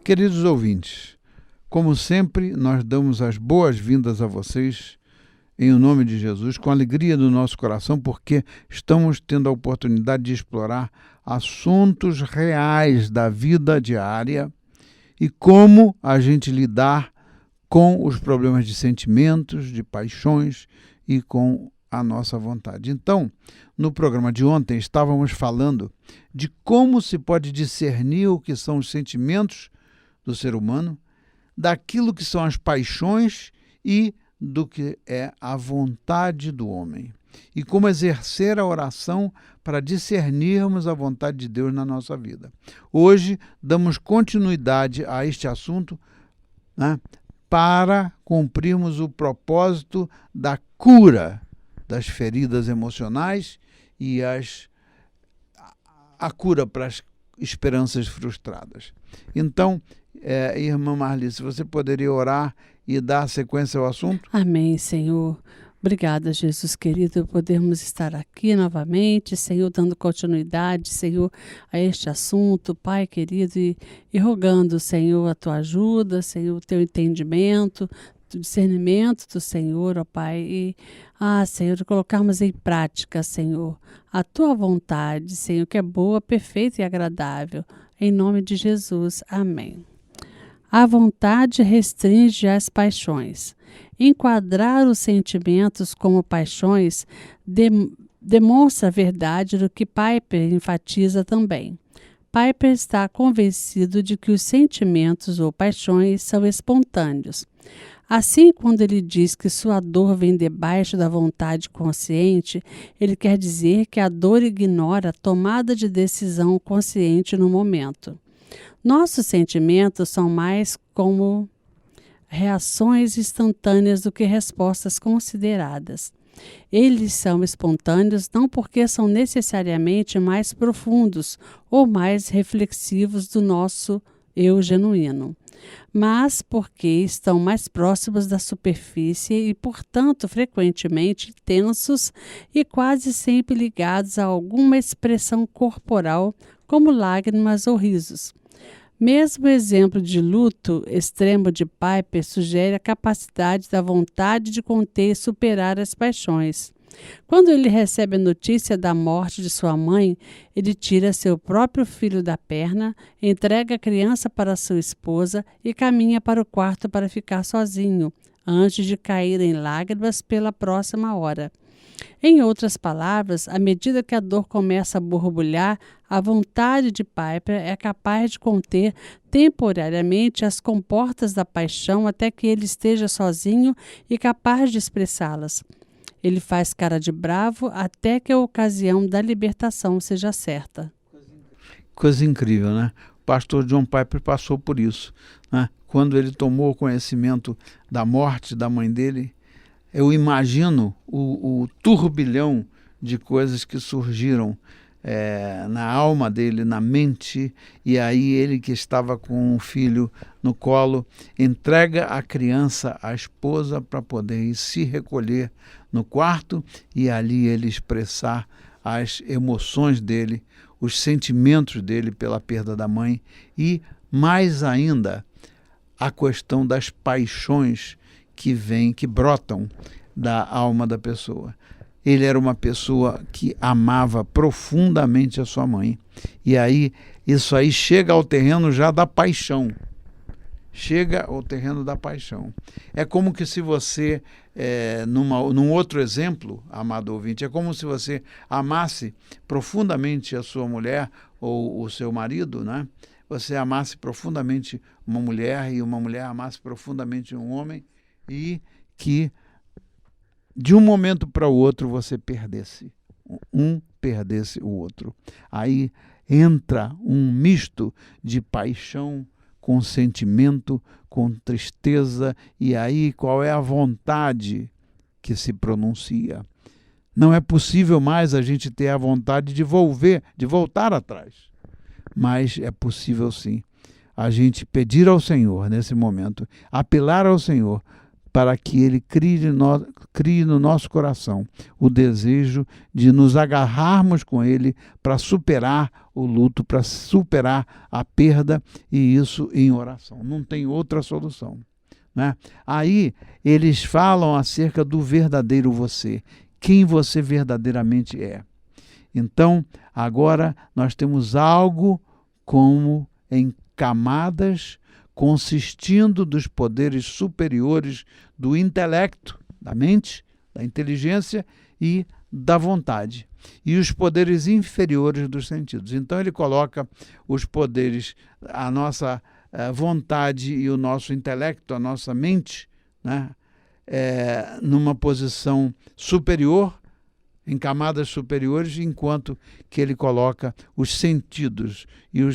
Queridos ouvintes, como sempre, nós damos as boas-vindas a vocês em o nome de Jesus, com alegria do nosso coração, porque estamos tendo a oportunidade de explorar assuntos reais da vida diária e como a gente lidar com os problemas de sentimentos, de paixões e com a nossa vontade. Então, no programa de ontem, estávamos falando de como se pode discernir o que são os sentimentos do ser humano, daquilo que são as paixões e do que é a vontade do homem. E como exercer a oração para discernirmos a vontade de Deus na nossa vida. Hoje, damos continuidade a este assunto, né, para cumprirmos o propósito da cura das feridas emocionais e a cura para as esperanças frustradas. Então, irmã Marli, se você poderia orar e dar sequência ao assunto? Amém, Senhor. Obrigada, Jesus querido, por podermos estar aqui novamente, Senhor, dando continuidade, Senhor, a este assunto, Pai querido, e rogando, Senhor, a Tua ajuda, Senhor, o Teu entendimento, o discernimento do Senhor, ó Pai, e, Senhor, colocarmos em prática, Senhor, a Tua vontade, Senhor, que é boa, perfeita e agradável, em nome de Jesus. Amém. A vontade restringe as paixões. Enquadrar os sentimentos como paixões demonstra a verdade do que Piper enfatiza também. Piper está convencido de que os sentimentos ou paixões são espontâneos. Assim, quando ele diz que sua dor vem debaixo da vontade consciente, ele quer dizer que a dor ignora a tomada de decisão consciente no momento. Nossos sentimentos são mais como reações instantâneas do que respostas consideradas. Eles são espontâneos não porque são necessariamente mais profundos ou mais reflexivos do nosso eu genuíno, mas porque estão mais próximos da superfície e, portanto, frequentemente intensos e quase sempre ligados a alguma expressão corporal, como lágrimas ou risos. Mesmo o exemplo de luto extremo de Piper sugere a capacidade da vontade de conter e superar as paixões. Quando ele recebe a notícia da morte de sua mãe, ele tira seu próprio filho da perna, entrega a criança para sua esposa e caminha para o quarto para ficar sozinho, antes de cair em lágrimas pela próxima hora. Em outras palavras, à medida que a dor começa a borbulhar, a vontade de Piper é capaz de conter temporariamente as comportas da paixão até que ele esteja sozinho e capaz de expressá-las. Ele faz cara de bravo até que a ocasião da libertação seja certa. Coisa incrível, né? O pastor John Piper passou por isso, né? Quando ele tomou conhecimento da morte da mãe dele, eu imagino o turbilhão de coisas que surgiram na alma dele, na mente, e aí ele que estava com o filho no colo, entrega a criança à esposa para poder se recolher no quarto e ali ele expressar as emoções dele, os sentimentos dele pela perda da mãe e, mais ainda, a questão das paixões que brotam da alma da pessoa. Ele era uma pessoa que amava profundamente a sua mãe. E aí, isso aí chega ao terreno já da paixão. Chega ao terreno da paixão. É como que se você, num outro exemplo, amado ouvinte, é como se você amasse profundamente a sua mulher ou o seu marido, né? Você amasse profundamente uma mulher e uma mulher amasse profundamente um homem e que de um momento para o outro você perdesse o outro. Aí entra um misto de paixão com sentimento, com tristeza, e aí qual é a vontade que se pronuncia? Não é possível mais a gente ter a vontade de voltar atrás, mas é possível sim a gente pedir ao Senhor nesse momento, apelar ao Senhor para que ele crie no nosso coração o desejo de nos agarrarmos com ele para superar o luto, para superar a perda, e isso em oração. Não tem outra solução, né? Aí eles falam acerca do verdadeiro você, quem você verdadeiramente é. Então, agora nós temos algo como em camadas, consistindo dos poderes superiores do intelecto, da mente, da inteligência e da vontade, e os poderes inferiores dos sentidos. Então ele coloca os poderes, a nossa vontade e o nosso intelecto, a nossa mente, né, numa posição superior, em camadas superiores, enquanto que ele coloca os sentidos e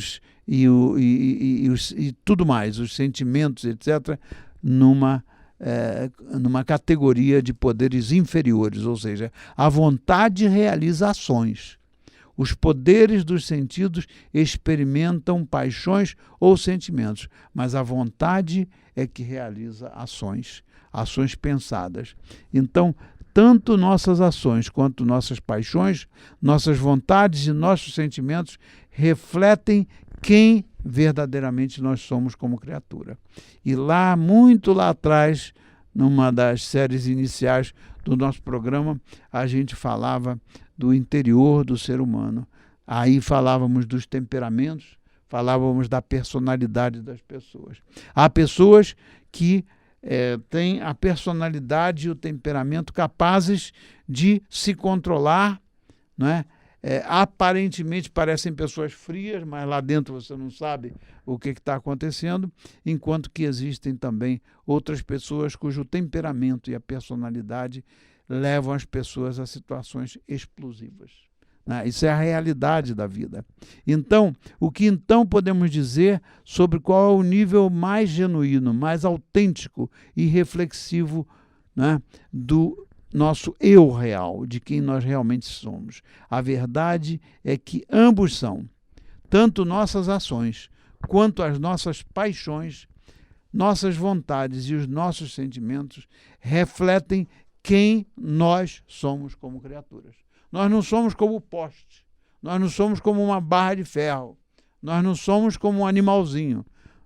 tudo mais, os sentimentos, etc., numa categoria de poderes inferiores, ou seja, a vontade realiza ações. Os poderes dos sentidos experimentam paixões ou sentimentos, mas a vontade é que realiza ações pensadas. Então, tanto nossas ações quanto nossas paixões, nossas vontades e nossos sentimentos refletem quem verdadeiramente nós somos como criatura. E lá, muito lá atrás, numa das séries iniciais do nosso programa, a gente falava do interior do ser humano. Aí falávamos dos temperamentos, falávamos da personalidade das pessoas. Há pessoas que têm a personalidade e o temperamento capazes de se controlar, não é? Aparentemente parecem pessoas frias, mas lá dentro você não sabe o que está acontecendo, enquanto que existem também outras pessoas cujo temperamento e a personalidade levam as pessoas a situações explosivas, né? Isso é a realidade da vida. Então, o que então podemos dizer sobre qual é o nível mais genuíno, mais autêntico e reflexivo, né, do nosso eu real, de quem nós realmente somos? A verdade é que ambos são, tanto nossas ações quanto as nossas paixões, nossas vontades e os nossos sentimentos refletem quem nós somos como criaturas. Nós não somos como poste, nós não somos como uma barra de ferro, nós não somos como um animalzinho,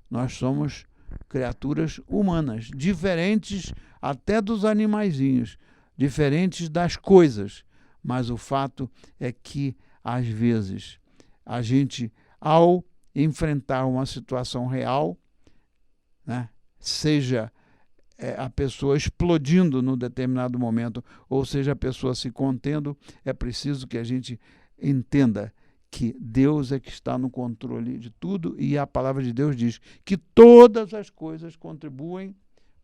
nós somos criaturas humanas, diferentes até dos animaizinhos, diferentes das coisas, mas o fato é que, às vezes, a gente, ao enfrentar uma situação real, né, seja a pessoa explodindo num determinado momento, ou seja, a pessoa se contendo, é preciso que a gente entenda que Deus é que está no controle de tudo, e a palavra de Deus diz que todas as coisas contribuem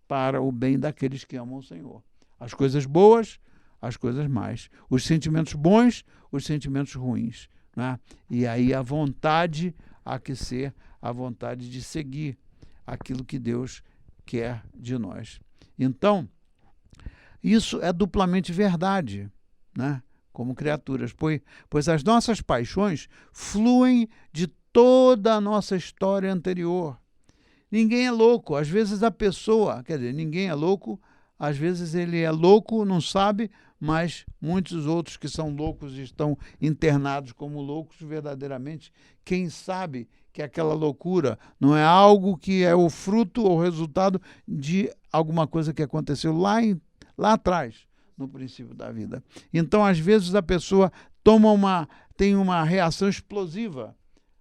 para o bem daqueles que amam o Senhor. As coisas boas, as coisas más. Os sentimentos bons, os sentimentos ruins, né? E aí a vontade há que ser a vontade de seguir aquilo que Deus quer de nós. Então, isso é duplamente verdade, né? Como criaturas, pois as nossas paixões fluem de toda a nossa história anterior. Ninguém é louco. Às vezes a pessoa, quer dizer, ninguém é louco, às vezes ele é louco, não sabe, mas muitos outros que são loucos estão internados como loucos verdadeiramente. Quem sabe que aquela loucura não é algo que é o fruto ou resultado de alguma coisa que aconteceu lá atrás, no princípio da vida. Então, às vezes, a pessoa tem uma reação explosiva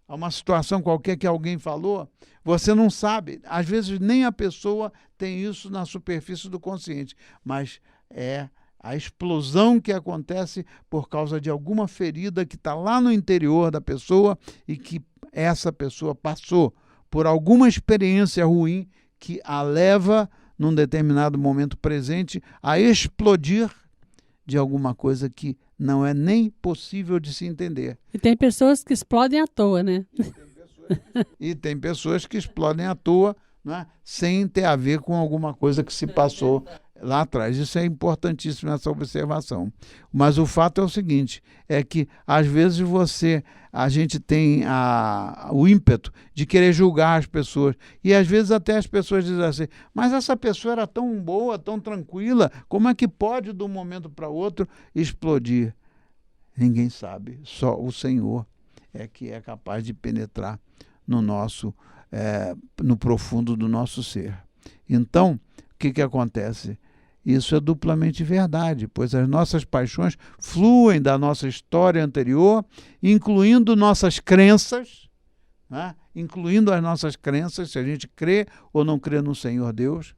a uma situação qualquer que alguém falou, você não sabe. Às vezes, nem a pessoa tem isso na superfície do consciente, mas é a explosão que acontece por causa de alguma ferida que está lá no interior da pessoa e que essa pessoa passou por alguma experiência ruim que a leva, num determinado momento presente, a explodir de alguma coisa que não é nem possível de se entender. E tem pessoas que explodem à toa, né? E tem pessoas que explodem à toa, né, sem ter a ver com alguma coisa que se passou lá atrás. Isso é importantíssimo, essa observação. Mas o fato é o seguinte, é que às vezes a gente tem o ímpeto de querer julgar as pessoas, e às vezes até as pessoas dizem assim, mas essa pessoa era tão boa, tão tranquila, como é que pode de um momento para outro explodir? Ninguém sabe, só o Senhor é que é capaz de penetrar no profundo do nosso ser. Então, o que acontece? Isso é duplamente verdade, pois as nossas paixões fluem da nossa história anterior, incluindo nossas crenças, né? Incluindo as nossas crenças, se a gente crê ou não crê no Senhor Deus,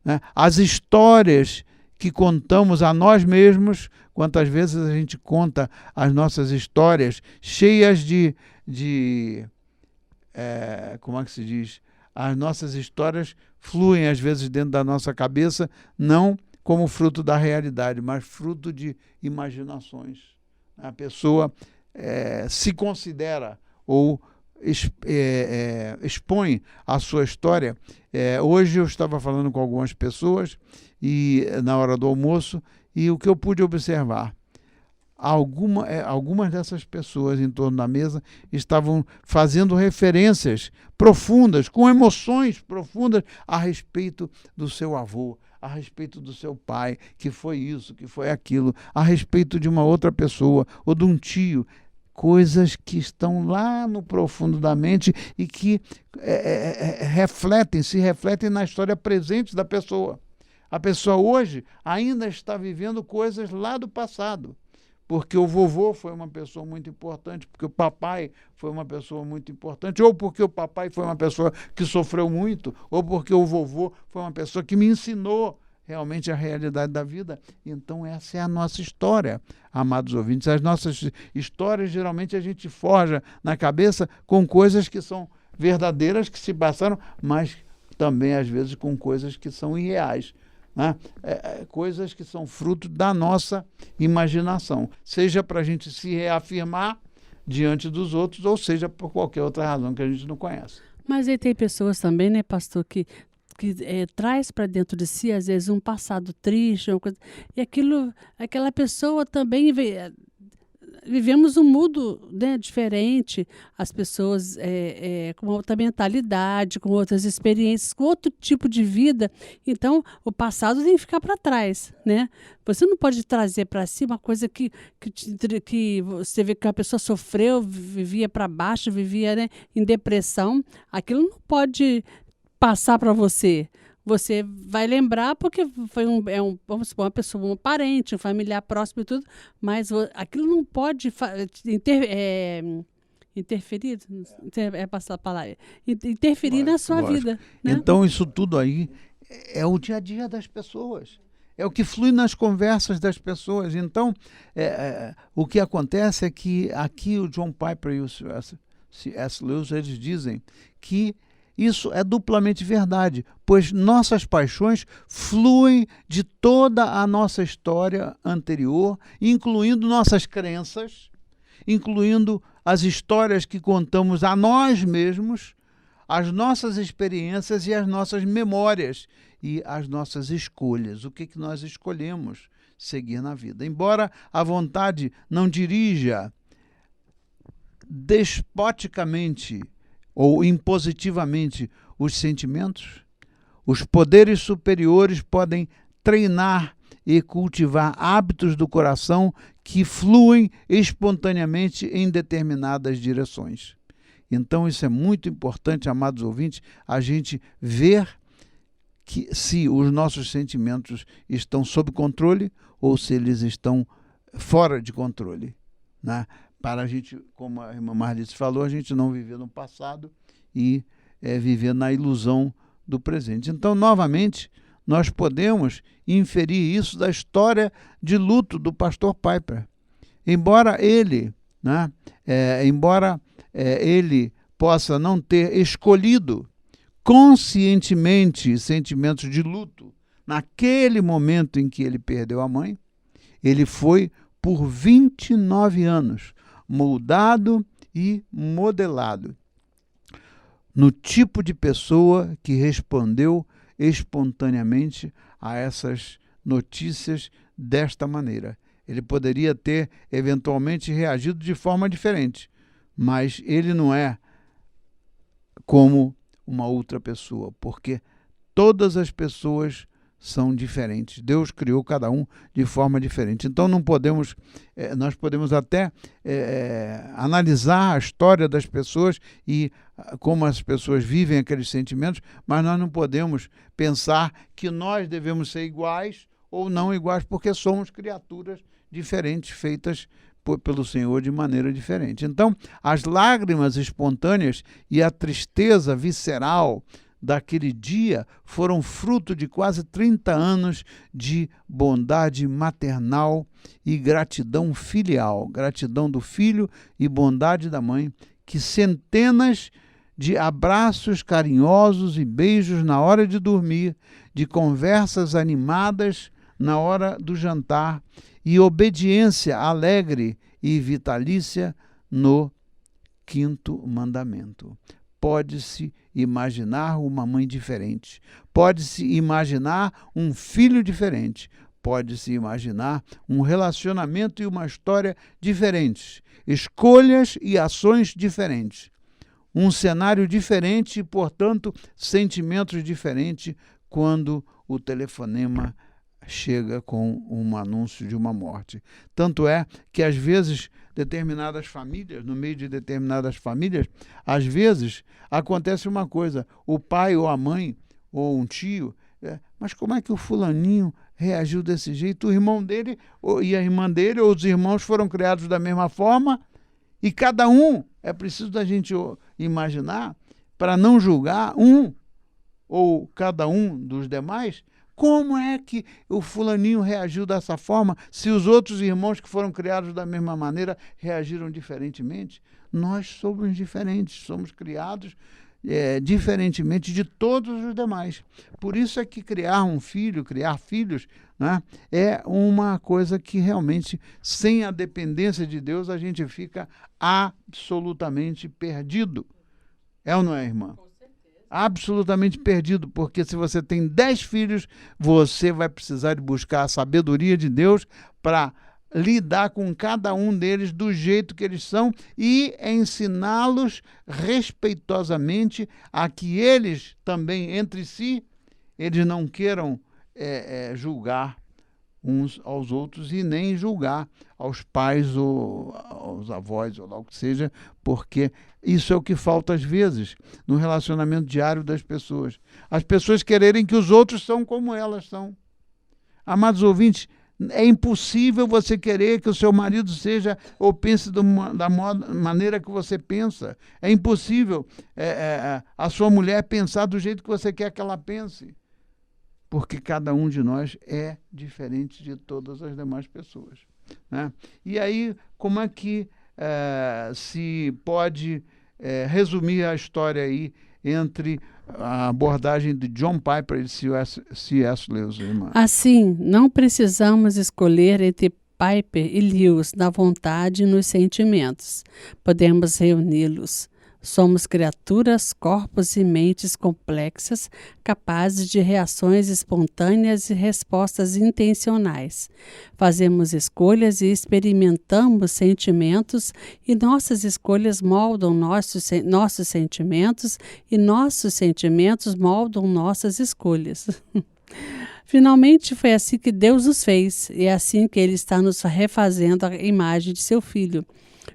né? As histórias que contamos a nós mesmos, quantas vezes a gente conta as nossas histórias cheias como é que se diz? As nossas histórias fluem às vezes dentro da nossa cabeça, não como fruto da realidade, mas fruto de imaginações. A pessoa se considera ou expõe a sua história. Hoje eu estava falando com algumas pessoas na hora do almoço, e o que eu pude observar, algumas dessas pessoas em torno da mesa estavam fazendo referências profundas, com emoções profundas a respeito do seu avô, a respeito do seu pai, que foi isso, que foi aquilo, a respeito de uma outra pessoa ou de um tio, coisas que estão lá no profundo da mente e que se refletem na história presente da pessoa. A pessoa hoje ainda está vivendo coisas lá do passado, porque o vovô foi uma pessoa muito importante, porque o papai foi uma pessoa muito importante, ou porque o papai foi uma pessoa que sofreu muito, ou porque o vovô foi uma pessoa que me ensinou realmente a realidade da vida. Então essa é a nossa história, amados ouvintes. As nossas histórias, geralmente, a gente forja na cabeça com coisas que são verdadeiras, que se passaram, mas também, às vezes, com coisas que são irreais, né? Coisas que são fruto da nossa imaginação, seja para a gente se reafirmar diante dos outros, ou seja por qualquer outra razão que a gente não conhece. Mas aí tem pessoas também, né, pastor, que traz para dentro de si, às vezes, um passado triste, uma coisa, e aquela pessoa também vivemos um mundo, né, diferente, as pessoas com outra mentalidade, com outras experiências, com outro tipo de vida. Então, o passado tem que ficar para trás, né? Você não pode trazer para si uma coisa que você vê que a pessoa sofreu, vivia para baixo, vivia, né, em depressão. Aquilo não pode passar para você. Você vai lembrar porque foi vamos supor, uma pessoa, um parente, um familiar próximo e tudo, mas aquilo não pode interferir, passar a palavra, interferir na sua vida. Né? Então, isso tudo aí é o dia a dia das pessoas. É o que flui nas conversas das pessoas. Então, o que acontece é que aqui o John Piper e o C.S. Lewis, eles dizem que isso é duplamente verdade, pois nossas paixões fluem de toda a nossa história anterior, incluindo nossas crenças, incluindo as histórias que contamos a nós mesmos, as nossas experiências e as nossas memórias e as nossas escolhas, o que nós escolhemos seguir na vida. Embora a vontade não dirija despoticamente ou impositivamente os sentimentos, os poderes superiores podem treinar e cultivar hábitos do coração que fluem espontaneamente em determinadas direções. Então isso é muito importante, amados ouvintes, a gente ver que se os nossos sentimentos estão sob controle ou se eles estão fora de controle, né? Para a gente, como a irmã Marlice falou, a gente não viver no passado e viver na ilusão do presente. Então, novamente, nós podemos inferir isso da história de luto do pastor Piper. Embora ele possa não ter escolhido conscientemente sentimentos de luto naquele momento em que ele perdeu a mãe, ele foi por 29 anos moldado e modelado no tipo de pessoa que respondeu espontaneamente a essas notícias desta maneira. Ele poderia ter, eventualmente, reagido de forma diferente, mas ele não é como uma outra pessoa, porque todas as pessoas são diferentes. Deus criou cada um de forma diferente. Então não podemos, nós podemos até analisar a história das pessoas e como as pessoas vivem aqueles sentimentos, mas nós não podemos pensar que nós devemos ser iguais ou não iguais, porque somos criaturas diferentes, feitas pelo Senhor de maneira diferente. Então, as lágrimas espontâneas e a tristeza visceral daquele dia foram fruto de quase 30 anos de bondade maternal e gratidão filial, gratidão do filho e bondade da mãe, que centenas de abraços carinhosos e beijos na hora de dormir, de conversas animadas na hora do jantar e obediência alegre e vitalícia no 5º mandamento. Pode-se imaginar uma mãe diferente, pode-se imaginar um filho diferente, pode-se imaginar um relacionamento e uma história diferentes, escolhas e ações diferentes, um cenário diferente e, portanto, sentimentos diferentes quando o telefonema chega com um anúncio de uma morte. Tanto é que, às vezes, determinadas famílias, no meio de determinadas famílias, às vezes acontece uma coisa, o pai ou a mãe ou um tio, mas como é que o fulaninho reagiu desse jeito? O irmão dele e a irmã dele ou os irmãos foram criados da mesma forma e cada um, é preciso da gente imaginar, para não julgar um ou cada um dos demais, como é que o fulaninho reagiu dessa forma se os outros irmãos que foram criados da mesma maneira reagiram diferentemente? Nós somos diferentes, somos criados diferentemente de todos os demais. Por isso é que criar um filho, criar filhos, né, é uma coisa que realmente, sem a dependência de Deus, a gente fica absolutamente perdido. É ou não é, irmã? Absolutamente perdido, porque se você tem 10 filhos, você vai precisar de buscar a sabedoria de Deus para lidar com cada um deles do jeito que eles são e ensiná-los respeitosamente a que eles também, entre si, eles não queiram julgar uns aos outros e nem julgar aos pais ou aos avós ou lá o que seja, porque isso é o que falta às vezes no relacionamento diário das pessoas. As pessoas quererem que os outros são como elas são. Amados ouvintes, é impossível você querer que o seu marido seja ou pense da maneira que você pensa. É impossível a sua mulher pensar do jeito que você quer que ela pense. Porque cada um de nós é diferente de todas as demais pessoas, né? E aí, como é que se pode resumir a história aí entre a abordagem de John Piper e C.S. Lewis, irmã? Assim, não precisamos escolher entre Piper e Lewis na vontade e nos sentimentos. Podemos reuni-los. Somos criaturas, corpos e mentes complexas, capazes de reações espontâneas e respostas intencionais. Fazemos escolhas e experimentamos sentimentos, e nossas escolhas moldam nossos sentimentos, e nossos sentimentos moldam nossas escolhas. Finalmente, foi assim que Deus nos fez, e é assim que Ele está nos refazendo a imagem de seu Filho.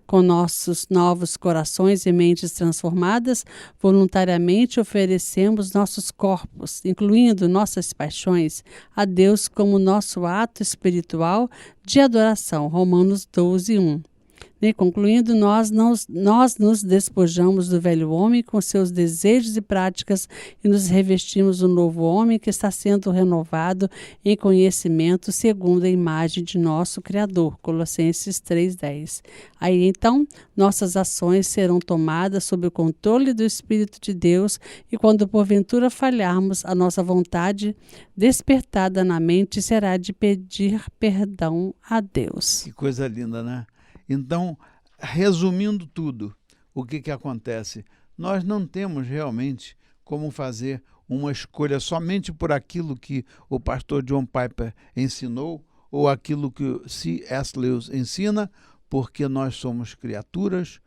Com nossos novos corações e mentes transformadas, voluntariamente oferecemos nossos corpos, incluindo nossas paixões, a Deus como nosso ato espiritual de adoração. Romanos 12:1. E concluindo, nós nos despojamos do velho homem com seus desejos e práticas e nos revestimos do novo homem que está sendo renovado em conhecimento segundo a imagem de nosso Criador. Colossenses 3:10. Aí então, nossas ações serão tomadas sob o controle do Espírito de Deus e quando porventura falharmos, a nossa vontade despertada na mente será de pedir perdão a Deus. Que coisa linda, né? Então, resumindo tudo, o que acontece? Nós não temos realmente como fazer uma escolha somente por aquilo que o pastor John Piper ensinou ou aquilo que C.S. Lewis ensina, porque nós somos criaturas,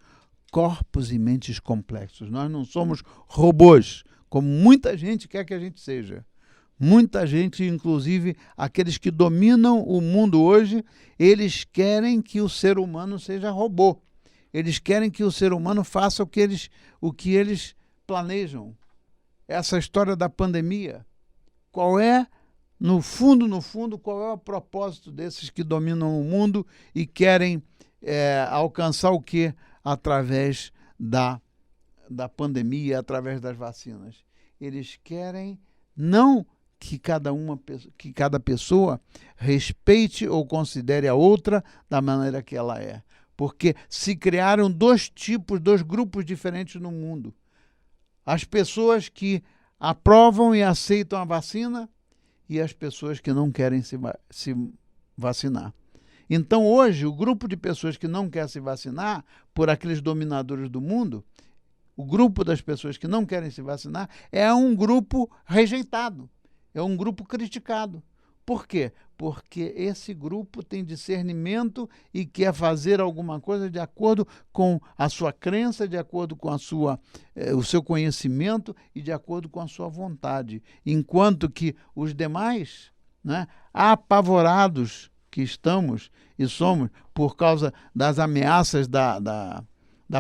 corpos e mentes complexos. Nós não somos robôs, como muita gente quer que a gente seja. Muita gente, inclusive aqueles que dominam o mundo hoje, eles querem que o ser humano seja robô. Eles querem que o ser humano faça o que eles planejam. Essa história da pandemia, qual é, no fundo, qual é o propósito desses que dominam o mundo e querem alcançar o quê? Através da pandemia, através das vacinas. Eles querem não que cada pessoa respeite ou considere a outra da maneira que ela é. Porque se criaram dois grupos diferentes no mundo. As pessoas que aprovam e aceitam a vacina e as pessoas que não querem se vacinar. Então, hoje, o grupo de pessoas que não quer se vacinar por aqueles dominadores do mundo, o grupo das pessoas que não querem se vacinar é um grupo rejeitado, é um grupo criticado. Por quê? Porque esse grupo tem discernimento e quer fazer alguma coisa de acordo com a sua crença, de acordo com o seu conhecimento e de acordo com a sua vontade. Enquanto que os demais, né, apavorados que estamos e somos por causa das ameaças da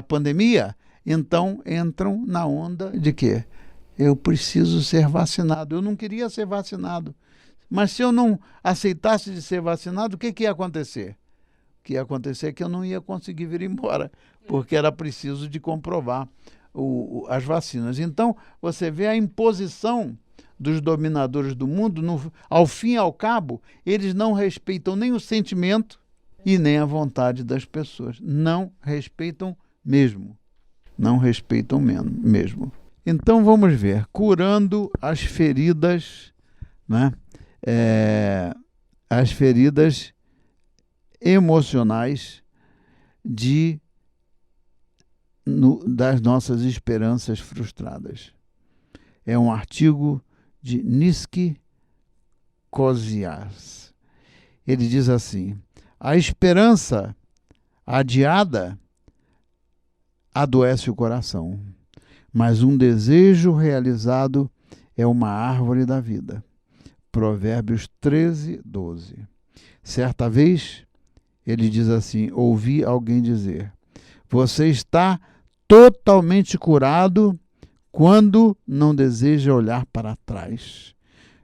pandemia, então entram na onda de quê? Eu preciso ser vacinado. Eu não queria ser vacinado. Mas se eu não aceitasse de ser vacinado, o que ia acontecer? O que ia acontecer é que eu não ia conseguir vir embora, porque era preciso de comprovar as vacinas. Então, você vê a imposição dos dominadores do mundo, ao fim e ao cabo, eles não respeitam nem o sentimento e nem a vontade das pessoas. Não respeitam mesmo. Não respeitam mesmo. Então, vamos ver. Curando as feridas, né? As feridas emocionais das nossas esperanças frustradas. É um artigo de Niski Kozias. Ele diz assim: a esperança adiada adoece o coração, mas um desejo realizado é uma árvore da vida. Provérbios 13, 12. Certa vez, ele diz assim, ouvi alguém dizer, você está totalmente curado quando não deseja olhar para trás.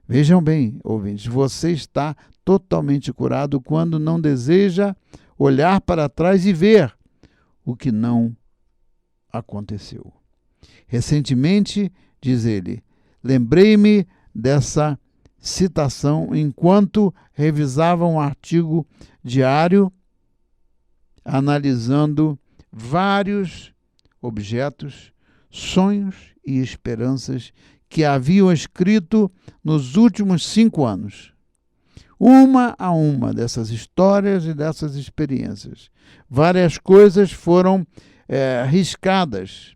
Vejam bem, ouvintes, você está totalmente curado quando não deseja olhar para trás e ver o que não aconteceu. Recentemente, diz ele, lembrei-me dessa citação enquanto revisava um artigo diário analisando vários objetos, sonhos e esperanças que haviam escrito nos últimos 5 anos. Uma a uma dessas histórias e dessas experiências, várias coisas foram riscadas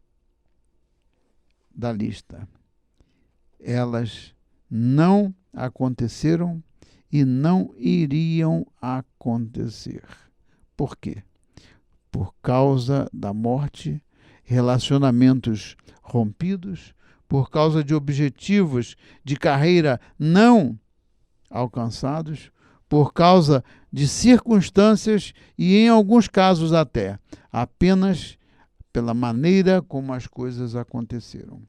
da lista. Elas não aconteceram e não iriam acontecer. Por quê? Por causa da morte, relacionamentos rompidos, por causa de objetivos de carreira não alcançados, por causa de circunstâncias e, em alguns casos até, apenas pela maneira como as coisas aconteceram.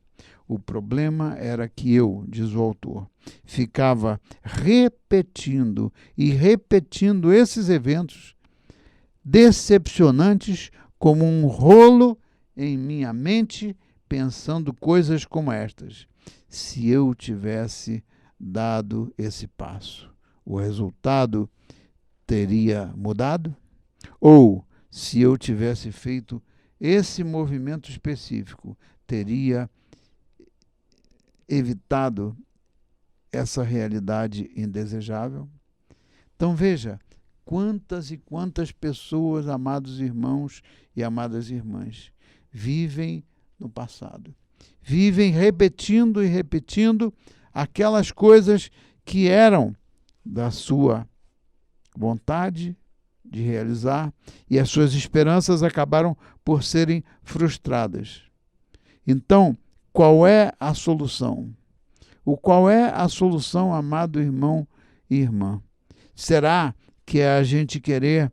O problema era que eu, diz o autor, ficava repetindo e repetindo esses eventos decepcionantes como um rolo em minha mente, pensando coisas como estas. Se eu tivesse dado esse passo, o resultado teria mudado? Ou, se eu tivesse feito esse movimento específico, teria evitado essa realidade indesejável? Então veja, quantas e quantas pessoas, amados irmãos e amadas irmãs, vivem no passado. vivem repetindo e repetindo aquelas coisas que eram da sua vontade de realizar, e as suas esperanças acabaram por serem frustradas. Então, qual é a solução? Qual é a solução, amado irmão e irmã? Será que é a gente querer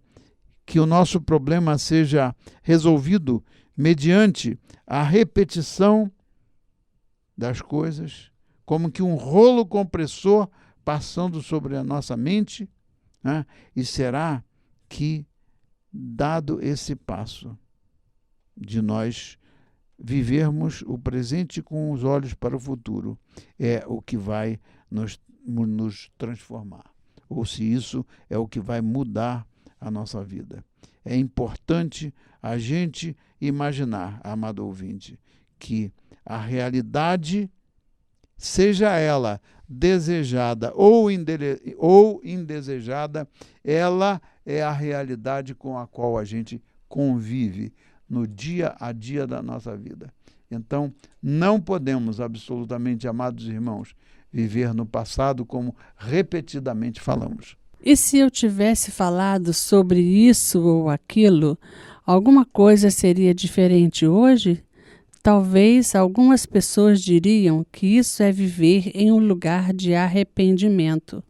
que o nosso problema seja resolvido mediante a repetição das coisas, como que um rolo compressor passando sobre a nossa mente, né? E será que, dado esse passo de nós vivermos o presente com os olhos para o futuro, é o que vai nos transformar? Ou se isso é o que vai mudar a nossa vida? É importante a gente imaginar, amado ouvinte, que a realidade, seja ela desejada ou indesejada, ela é a realidade com a qual a gente convive no dia a dia da nossa vida. Então, não podemos absolutamente, amados irmãos, viver no passado como repetidamente falamos. E se eu tivesse falado sobre isso ou aquilo, alguma coisa seria diferente hoje? Talvez algumas pessoas diriam que isso é viver em um lugar de arrependimento.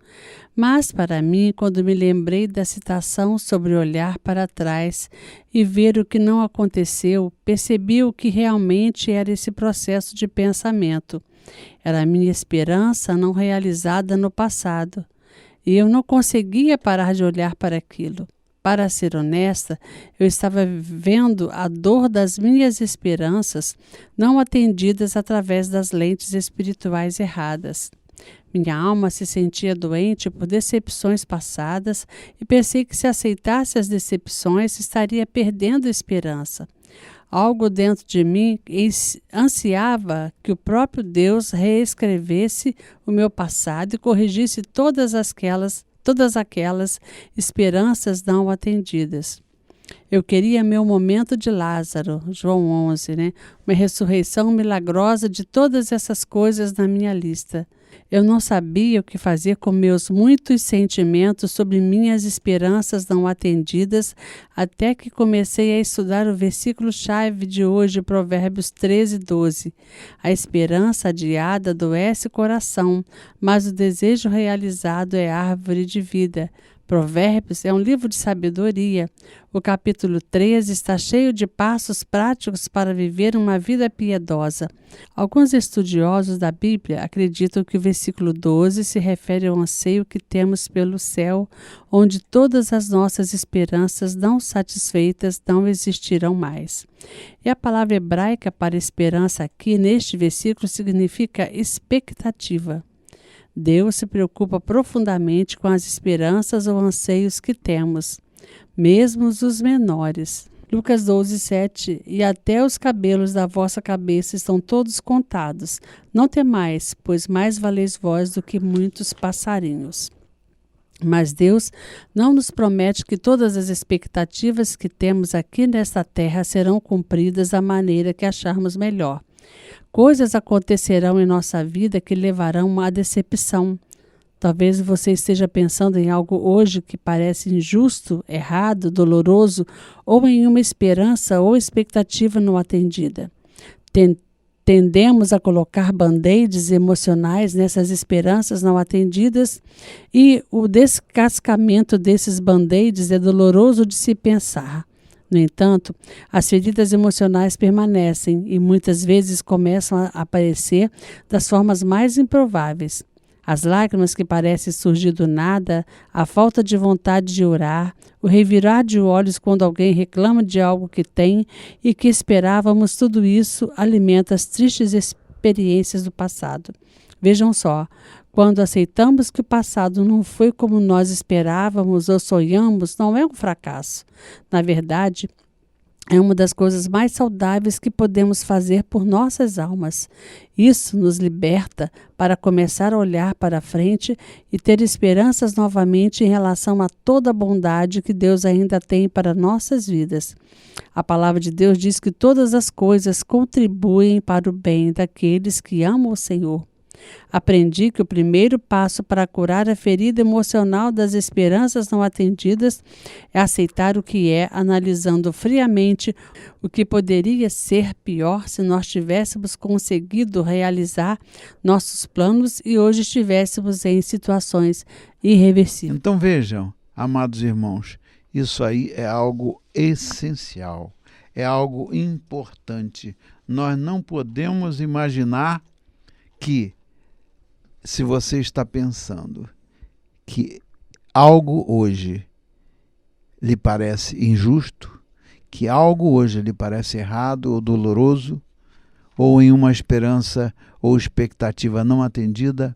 Mas, para mim, quando me lembrei da citação sobre olhar para trás e ver o que não aconteceu, percebi o que realmente era esse processo de pensamento. Era a minha esperança não realizada no passado. E eu não conseguia parar de olhar para aquilo. Para ser honesta, eu estava vendo a dor das minhas esperanças não atendidas através das lentes espirituais erradas. Minha alma se sentia doente por decepções passadas e pensei que se aceitasse as decepções estaria perdendo a esperança. Algo dentro de mim ansiava que o próprio Deus reescrevesse o meu passado e corrigisse todas aquelas esperanças não atendidas. Eu queria meu momento de Lázaro, João 11, uma ressurreição milagrosa de todas essas coisas na minha lista. Eu não sabia o que fazer com meus muitos sentimentos sobre minhas esperanças não atendidas, até que comecei a estudar o versículo-chave de hoje, Provérbios 13:12. A esperança adiada adoece o coração, mas o desejo realizado é árvore de vida. Provérbios é um livro de sabedoria. O capítulo 13 está cheio de passos práticos para viver uma vida piedosa. Alguns estudiosos da Bíblia acreditam que o versículo 12 se refere ao anseio que temos pelo céu, onde todas as nossas esperanças não satisfeitas não existirão mais. E a palavra hebraica para esperança aqui neste versículo significa expectativa. Deus se preocupa profundamente com as esperanças ou anseios que temos, mesmo os menores. Lucas 12:7. E até os cabelos da vossa cabeça estão todos contados. Não temais, pois mais valeis vós do que muitos passarinhos. Mas Deus não nos promete que todas as expectativas que temos aqui nesta terra serão cumpridas da maneira que acharmos melhor. Coisas acontecerão em nossa vida que levarão à decepção. Talvez você esteja pensando em algo hoje que parece injusto, errado, doloroso, ou em uma esperança ou expectativa não atendida. Tendemos a colocar band-aids emocionais nessas esperanças não atendidas e o descascamento desses band-aids é doloroso de se pensar. No entanto, as feridas emocionais permanecem e muitas vezes começam a aparecer das formas mais improváveis. As lágrimas que parecem surgir do nada, a falta de vontade de orar, o revirar de olhos quando alguém reclama de algo que tem e que esperávamos, tudo isso alimenta as tristes experiências do passado. Vejam só, quando aceitamos que o passado não foi como nós esperávamos ou sonhamos, não é um fracasso. Na verdade, é uma das coisas mais saudáveis que podemos fazer por nossas almas. Isso nos liberta para começar a olhar para frente e ter esperanças novamente em relação a toda a bondade que Deus ainda tem para nossas vidas. A palavra de Deus diz que todas as coisas contribuem para o bem daqueles que amam o Senhor. Aprendi que o primeiro passo para curar a ferida emocional das esperanças não atendidas é aceitar o que é, analisando friamente o que poderia ser pior se nós tivéssemos conseguido realizar nossos planos e hoje estivéssemos em situações irreversíveis. Então vejam, amados irmãos, isso aí é algo essencial, é algo importante. Nós não podemos imaginar que, se você está pensando que algo hoje lhe parece injusto, que algo hoje lhe parece errado ou doloroso, ou em uma esperança ou expectativa não atendida,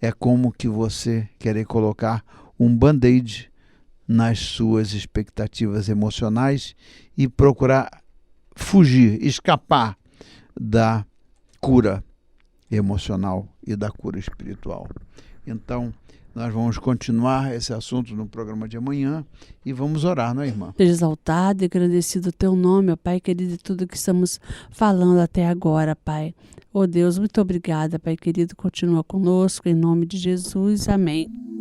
é como que você querer colocar um band-aid nas suas expectativas emocionais e procurar fugir, escapar da cura emocional e da cura espiritual. Então, nós vamos continuar esse assunto no programa de amanhã e vamos orar, não é, irmã? Seja exaltado e agradecido o teu nome, ó Pai querido, de tudo que estamos falando até agora, Pai. Ó Deus, muito obrigada, Pai querido, continua conosco, em nome de Jesus, amém.